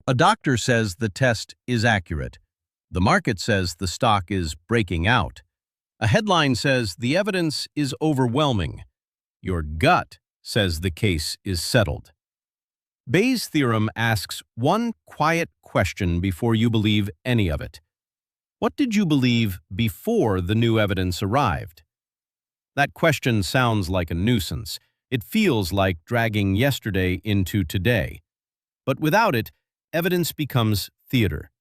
A doctor says the test is accurate. The market says the stock is breaking out. A headline says the evidence is overwhelming. Your gut says the case is settled. Bayes' theorem asks one quiet question before you believe any of it. What did you believe before the new evidence arrived? That question sounds like a nuisance. It feels like dragging yesterday into today. But without it, evidence becomes theater.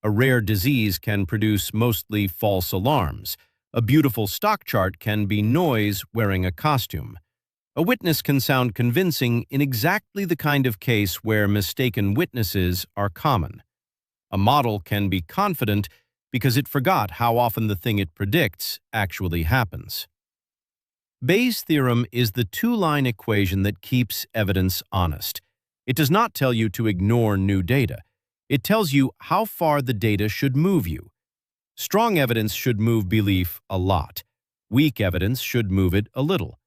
A rare disease can produce mostly false alarms. A beautiful stock chart can be noise wearing a costume. A witness can sound convincing in exactly the kind of case where mistaken witnesses are common. A model can be confident because it forgot how often the thing it predicts actually happens. Bayes' theorem is the two-line equation that keeps evidence honest. It does not tell you to ignore new data. It tells you how far the data should move you. Strong evidence should move belief a lot. Weak evidence should move it a little.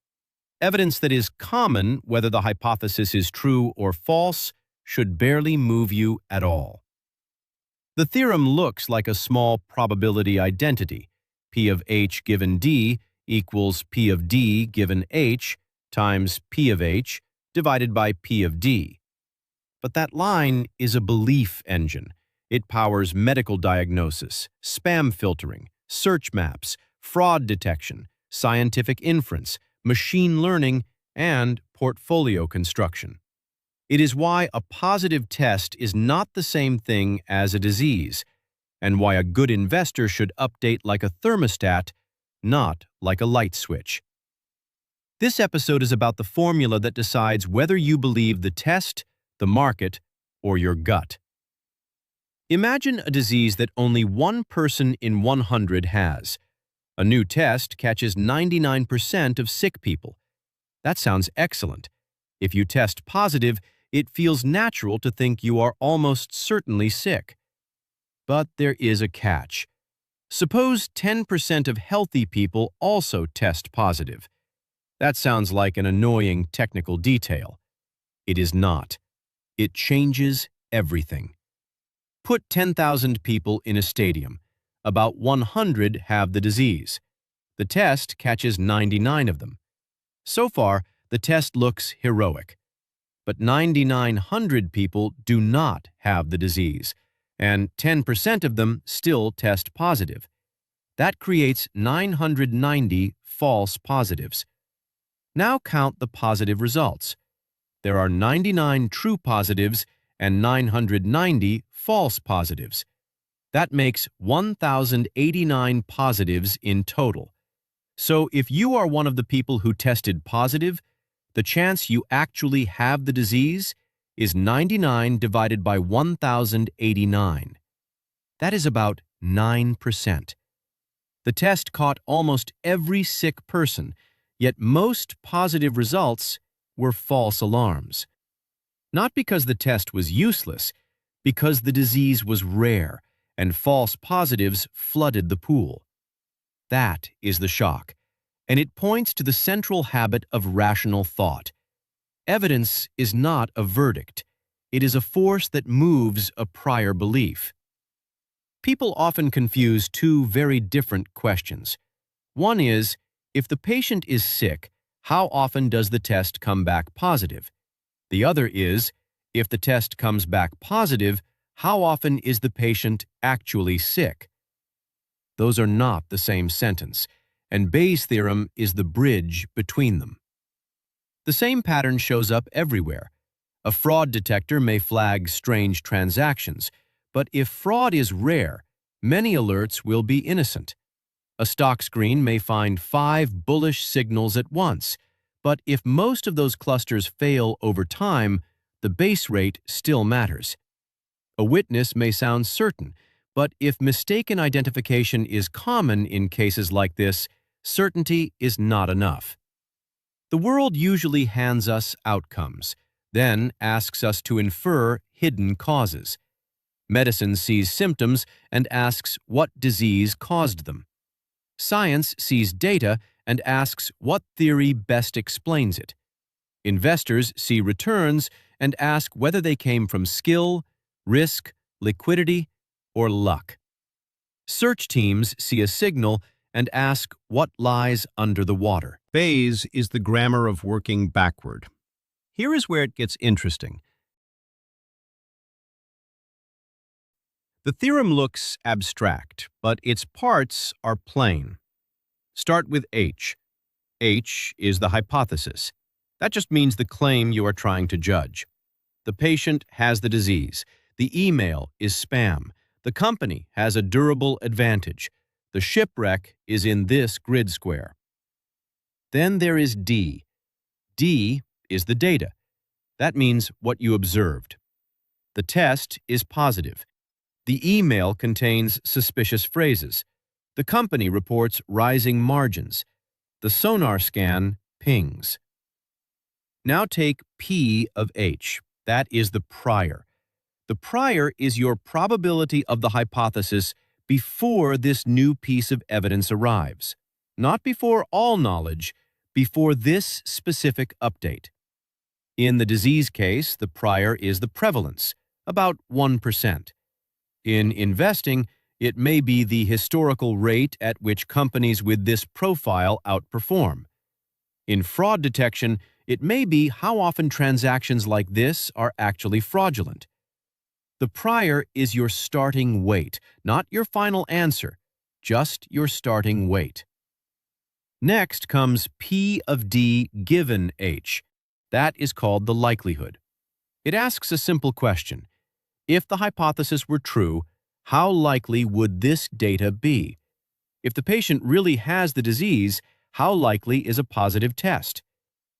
Evidence that is common, whether the hypothesis is true or false, should barely move you at all. The theorem looks like a small probability identity. P of H given D equals P of D given H times P of H divided by P of D. But that line is a belief engine. It powers medical diagnosis, spam filtering, search maps, fraud detection, scientific inference, machine learning, and portfolio construction. It is why a positive test is not the same thing as a disease, and why a good investor should update like a thermostat, not like a light switch. This episode is about the formula that decides whether you believe the test, the market, or your gut. Imagine a disease that only one person in 100 has. A new test catches 99% of sick people. That sounds excellent. If you test positive, it feels natural to think you are almost certainly sick. But there is a catch. Suppose 10% of healthy people also test positive. That sounds like an annoying technical detail. It is not. It changes everything. Put 10,000 people in a stadium. About 100 have the disease. The test catches 99 of them. So far, the test looks heroic. But 9,900 people do not have the disease, and 10% of them still test positive. That creates 990 false positives. Now count the positive results. There are 99 true positives and 990 false positives. That makes 1,089 positives in total. So if you are one of the people who tested positive, the chance you actually have the disease is 99 divided by 1,089. That is about 9%. The test caught almost every sick person, yet most positive results were false alarms. Not because the test was useless, because the disease was rare and false positives flooded the pool. That is the shock, and it points to the central habit of rational thought. Evidence is not a verdict. It is a force that moves a prior belief. People often confuse two very different questions. One is, if the patient is sick, how often does the test come back positive? The other is, if the test comes back positive, how often is the patient actually sick? Those are not the same sentence, and Bayes' theorem is the bridge between them. The same pattern shows up everywhere. A fraud detector may flag strange transactions, but if fraud is rare, many alerts will be innocent. A stock screen may find 5 bullish signals at once, but if most of those clusters fail over time, the base rate still matters. A witness may sound certain, but if mistaken identification is common in cases like this, certainty is not enough. The world usually hands us outcomes, then asks us to infer hidden causes. Medicine sees symptoms and asks what disease caused them. Science sees data and asks what theory best explains it. Investors see returns and ask whether they came from skill, risk, liquidity, or luck. Search teams see a signal and ask what lies under the water. Phase is the grammar of working backward. Here is where it gets interesting. The theorem looks abstract, but its parts are plain. Start with H. H is the hypothesis. That just means the claim you are trying to judge. The patient has the disease. The email is spam. The company has a durable advantage. The shipwreck is in this grid square. Then there is D. D is the data. That means what you observed. The test is positive. The email contains suspicious phrases. The company reports rising margins. The sonar scan pings. Now take P of H. That is the prior. The prior is your probability of the hypothesis before this new piece of evidence arrives. Not before all knowledge, before this specific update. In the disease case, the prior is the prevalence, about 1%. In investing, it may be the historical rate at which companies with this profile outperform. In fraud detection, it may be how often transactions like this are actually fraudulent. The prior is your starting weight, not your final answer, just your starting weight. Next comes P of D given H. That is called the likelihood. It asks a simple question. If the hypothesis were true, how likely would this data be? If the patient really has the disease, how likely is a positive test?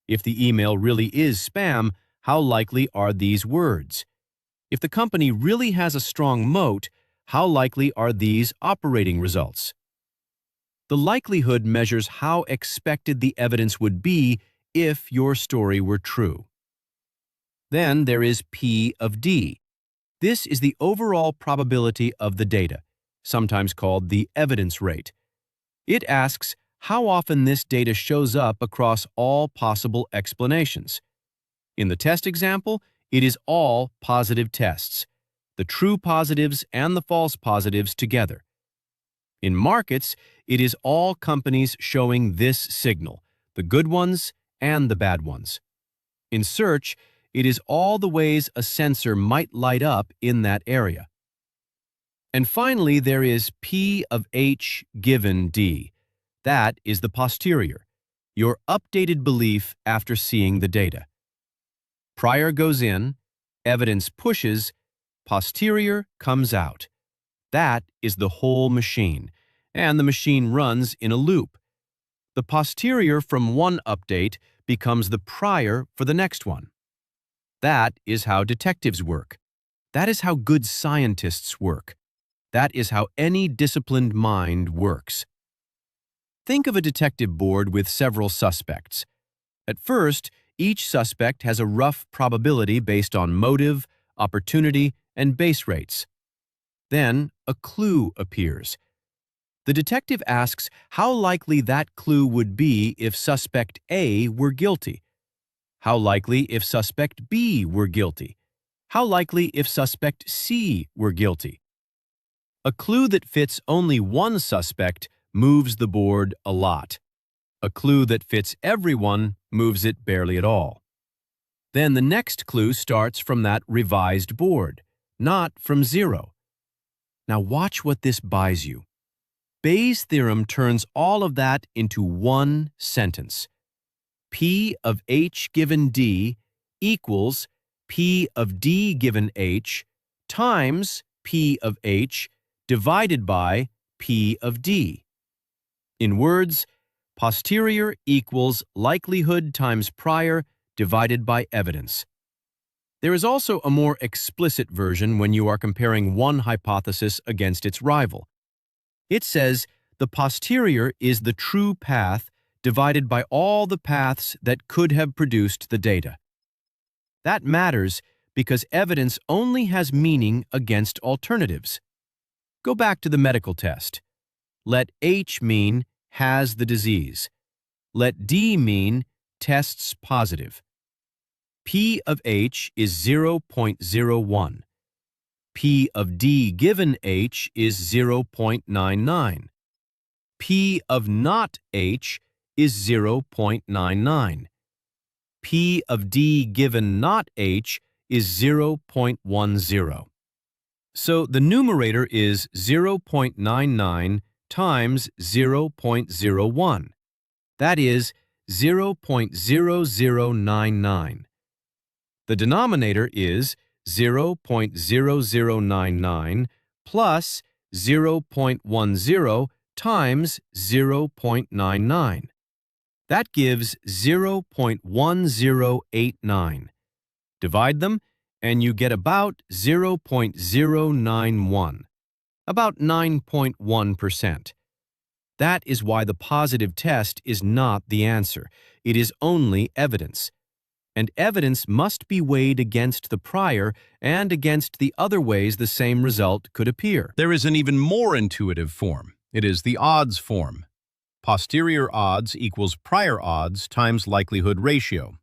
If the email really is spam, how likely are these words? If the company really has a strong moat, how likely are these operating results? The likelihood measures how expected the evidence would be if your story were true. Then there is P of D. This is the overall probability of the data, sometimes called the evidence rate. It asks how often this data shows up across all possible explanations. In the test example, it is all positive tests, the true positives and the false positives together. In markets, it is all companies showing this signal, the good ones and the bad ones. In search, it is all the ways a sensor might light up in that area. And finally, there is P of H given D. That is the posterior, your updated belief after seeing the data. Prior goes in, evidence pushes, posterior comes out. That is the whole machine, and the machine runs in a loop. The posterior from one update becomes the prior for the next one. That is how detectives work. That is how good scientists work. That is how any disciplined mind works. Think of a detective board with several suspects. At first, each suspect has a rough probability based on motive, opportunity, and base rates. Then, a clue appears. The detective asks how likely that clue would be if suspect A were guilty. How likely if suspect B were guilty? How likely if suspect C were guilty? A clue that fits only one suspect moves the board a lot. A clue that fits everyone moves it barely at all. Then the next clue starts from that revised board, not from zero. Now watch what this buys you. Bayes' theorem turns all of that into one sentence. P of H given D equals P of D given H times P of H divided by P of D. In words, posterior equals likelihood times prior divided by evidence. There is also a more explicit version when you are comparing one hypothesis against its rival. It says the posterior is the true path divided by all the paths that could have produced the data. That matters because evidence only has meaning against alternatives. Go back to the medical test. Let H mean has the disease. Let D mean tests positive. P of H is 0.01. P of D given H is 0.99. P of not H is 0.99. P of D given not H is 0.10. So the numerator is 0.99 times 0.01. That is 0.0099. The denominator is 0.0099 plus 0.10 times 0.99. That gives 0.1089. Divide them, and you get about 0.091, about 9.1%. That is why the positive test is not the answer. It is only evidence. And evidence must be weighed against the prior and against the other ways the same result could appear. There is an even more intuitive form. It is the odds form. Posterior odds equals prior odds times likelihood ratio.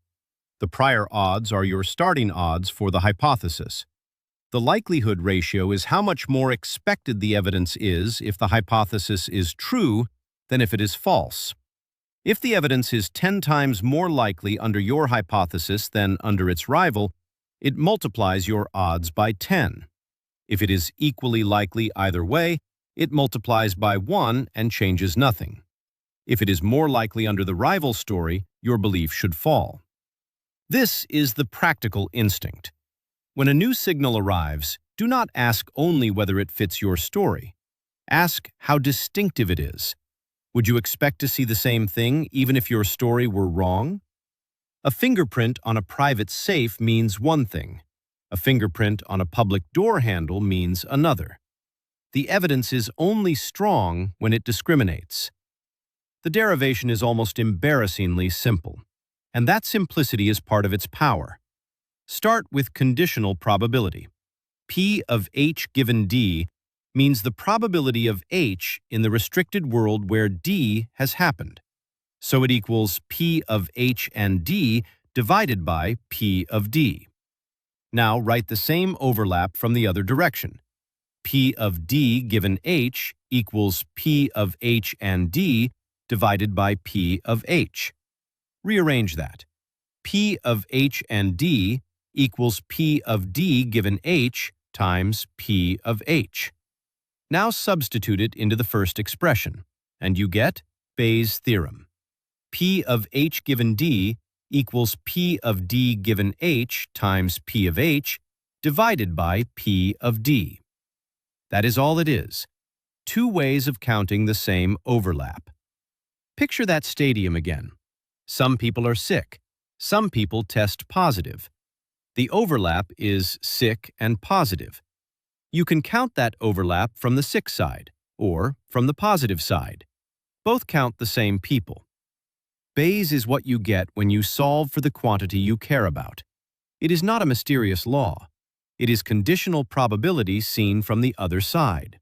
The prior odds are your starting odds for the hypothesis. The likelihood ratio is how much more expected the evidence is if the hypothesis is true than if it is false. If the evidence is 10 times more likely under your hypothesis than under its rival, it multiplies your odds by 10. If it is equally likely either way, it multiplies by 1 and changes nothing. If it is more likely under the rival story, your belief should fall. This is the practical instinct. When a new signal arrives, do not ask only whether it fits your story. Ask how distinctive it is. Would you expect to see the same thing even if your story were wrong? A fingerprint on a private safe means one thing. A fingerprint on a public door handle means another. The evidence is only strong when it discriminates. The derivation is almost embarrassingly simple, and that simplicity is part of its power. Start with conditional probability. P of H given D means the probability of H in the restricted world where D has happened. So it equals P of H and D divided by P of D. Now write the same overlap from the other direction. P of D given H equals P of H and D divided by P of H. Rearrange that. P of H and D equals P of D given H times P of H. Now substitute it into the first expression, and you get Bayes' theorem. P of H given D equals P of D given H times P of H divided by P of D. That is all it is. Two ways of counting the same overlap. Picture that stadium again. Some people are sick. Some people test positive. The overlap is sick and positive. You can count that overlap from the sick side or from the positive side. Both count the same people. Bayes is what you get when you solve for the quantity you care about. It is not a mysterious law. It is conditional probability seen from the other side.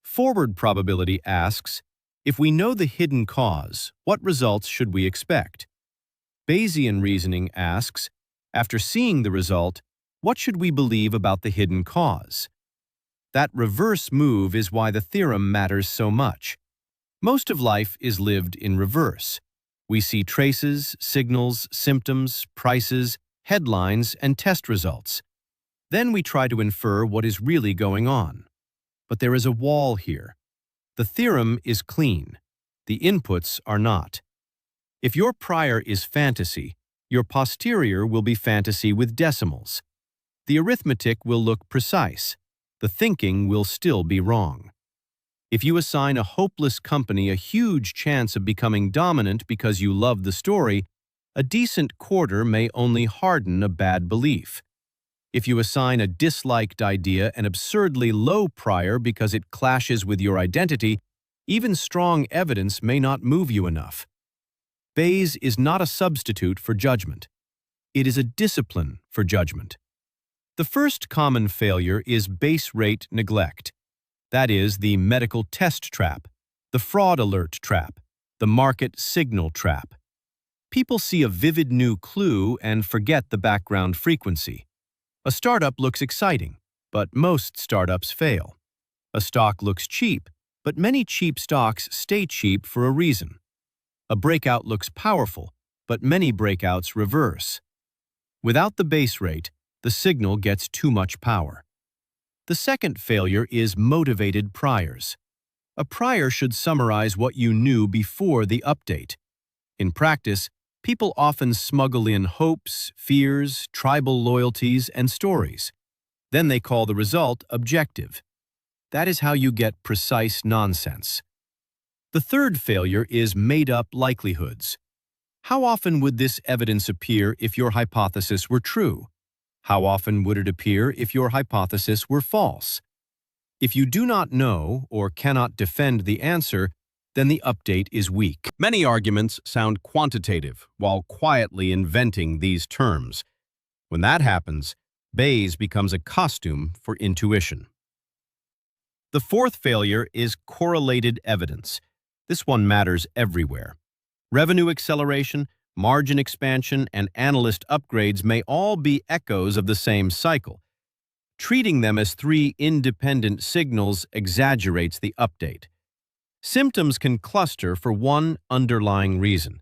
Forward probability asks, if we know the hidden cause, what results should we expect? Bayesian reasoning asks, after seeing the result, what should we believe about the hidden cause? That reverse move is why the theorem matters so much. Most of life is lived in reverse. We see traces, signals, symptoms, prices, headlines, and test results. Then we try to infer what is really going on. But there is a wall here. The theorem is clean. The inputs are not. If your prior is fantasy, your posterior will be fantasy with decimals. The arithmetic will look precise. The thinking will still be wrong. If you assign a hopeless company a huge chance of becoming dominant because you love the story, a decent quarter may only harden a bad belief. If you assign a disliked idea an absurdly low prior because it clashes with your identity, even strong evidence may not move you enough. Bayes is not a substitute for judgment. It is a discipline for judgment. The first common failure is base rate neglect. That is the medical test trap, the fraud alert trap, the market signal trap. People see a vivid new clue and forget the background frequency. A startup looks exciting, but most startups fail. A stock looks cheap, but many cheap stocks stay cheap for a reason. A breakout looks powerful, but many breakouts reverse. Without the base rate, the signal gets too much power. The second failure is motivated priors. A prior should summarize what you knew before the update. In practice, people often smuggle in hopes, fears, tribal loyalties, and stories. Then they call the result objective. That is how you get precise nonsense. The third failure is made-up likelihoods. How often would this evidence appear if your hypothesis were true? How often would it appear if your hypothesis were false? If you do not know or cannot defend the answer, then the update is weak. Many arguments sound quantitative while quietly inventing these terms. When that happens, Bayes becomes a costume for intuition. The fourth failure is correlated evidence. This one matters everywhere. Revenue acceleration, margin expansion, and analyst upgrades may all be echoes of the same cycle. Treating them as three independent signals exaggerates the update. Symptoms can cluster for one underlying reason.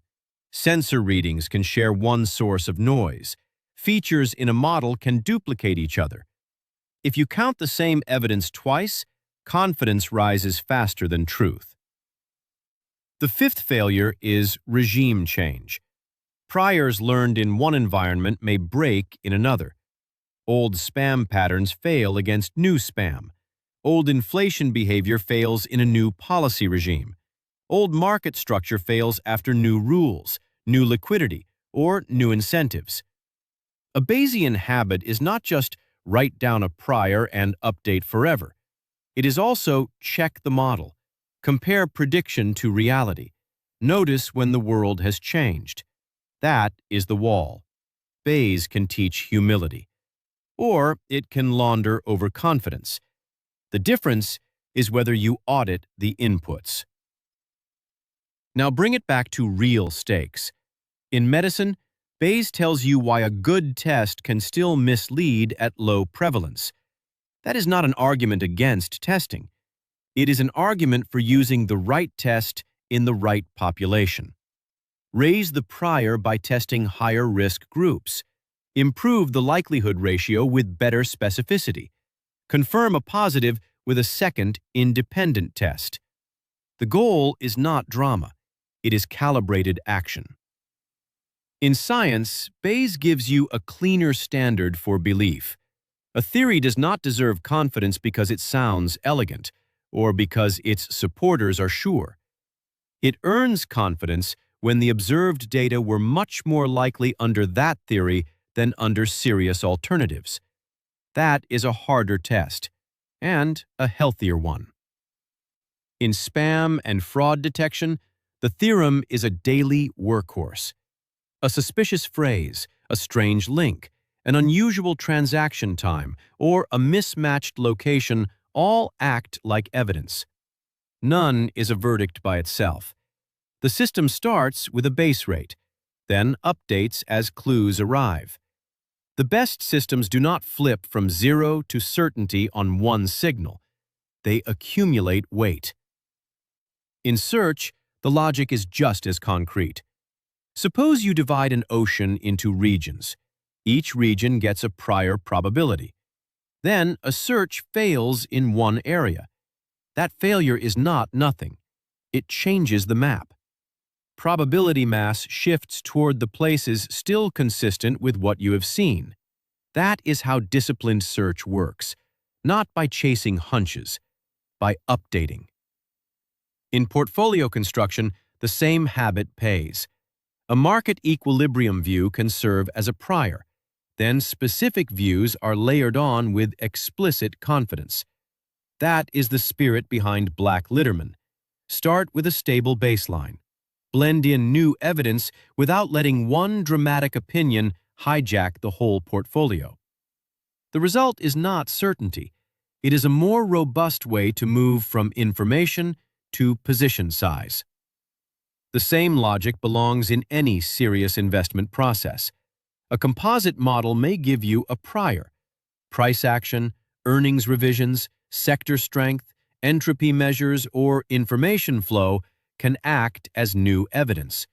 Sensor readings can share one source of noise. Features in a model can duplicate each other. If you count the same evidence twice, confidence rises faster than truth. The fifth failure is regime change. Priors learned in one environment may break in another. Old spam patterns fail against new spam. Old inflation behavior fails in a new policy regime. Old market structure fails after new rules, new liquidity, or new incentives. A Bayesian habit is not just write down a prior and update forever. It is also check the model. Compare prediction to reality. Notice when the world has changed. That is the wall. Bayes can teach humility. Or it can launder overconfidence. The difference is whether you audit the inputs. Now bring it back to real stakes. In medicine, Bayes tells you why a good test can still mislead at low prevalence. That is not an argument against testing. It is an argument for using the right test in the right population. Raise the prior by testing higher risk groups. Improve the likelihood ratio with better specificity. Confirm a positive with a second independent test. The goal is not drama. It is calibrated action. In science, Bayes gives you a cleaner standard for belief. A theory does not deserve confidence because it sounds elegant, or because its supporters are sure. It earns confidence when the observed data were much more likely under that theory than under serious alternatives. That is a harder test, and a healthier one. In spam and fraud detection, the theorem is a daily workhorse. A suspicious phrase, a strange link, an unusual transaction time, or a mismatched location all act like evidence. None is a verdict by itself. The system starts with a base rate, then updates as clues arrive. The best systems do not flip from zero to certainty on one signal. They accumulate weight. In search, the logic is just as concrete. Suppose you divide an ocean into regions. Each region gets a prior probability. Then a search fails in one area. That failure is not nothing. It changes the map. Probability mass shifts toward the places still consistent with what you have seen. That is how disciplined search works, not by chasing hunches, by updating. In portfolio construction, the same habit pays. A market equilibrium view can serve as a prior. Then specific views are layered on with explicit confidence. That is the spirit behind Black-Litterman. Start with a stable baseline. Blend in new evidence without letting one dramatic opinion hijack the whole portfolio. The result is not certainty. It is a more robust way to move from information to position size. The same logic belongs in any serious investment process. A composite model may give you a prior, price action, earnings revisions, sector strength, entropy measures, or information flow can act as new evidence.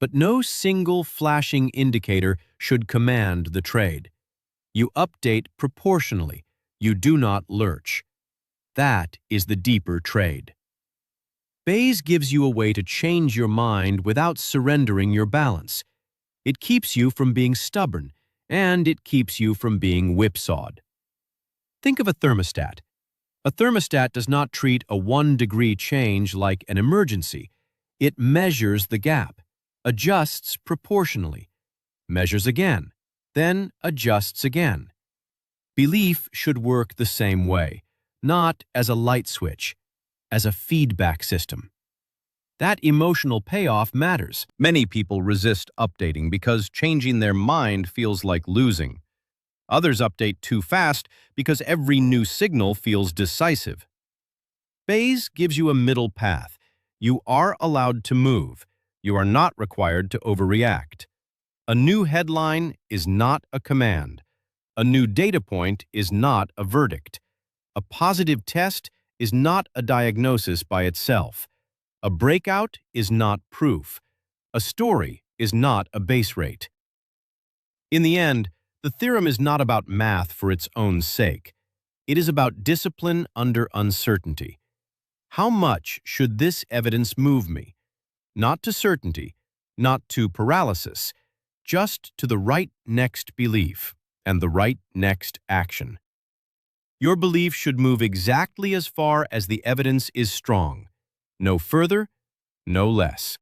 But no single flashing indicator should command the trade. You update proportionally. You do not lurch. That is the deeper trade. Bayes gives you a way to change your mind without surrendering your balance. It keeps you from being stubborn, and it keeps you from being whipsawed. Think of a thermostat. A thermostat does not treat a 1-degree change like an emergency. It measures the gap, adjusts proportionally, measures again, then adjusts again. Belief should work the same way, not as a light switch, as a feedback system. That emotional payoff matters. Many people resist updating because changing their mind feels like losing. Others update too fast because every new signal feels decisive. Bayes gives you a middle path. You are allowed to move. You are not required to overreact. A new headline is not a command. A new data point is not a verdict. A positive test is not a diagnosis by itself. A breakout is not proof. A story is not a base rate. In the end, the theorem is not about math for its own sake. It is about discipline under uncertainty. How much should this evidence move me? Not to certainty, not to paralysis, just to the right next belief and the right next action. Your belief should move exactly as far as the evidence is strong. No further, no less.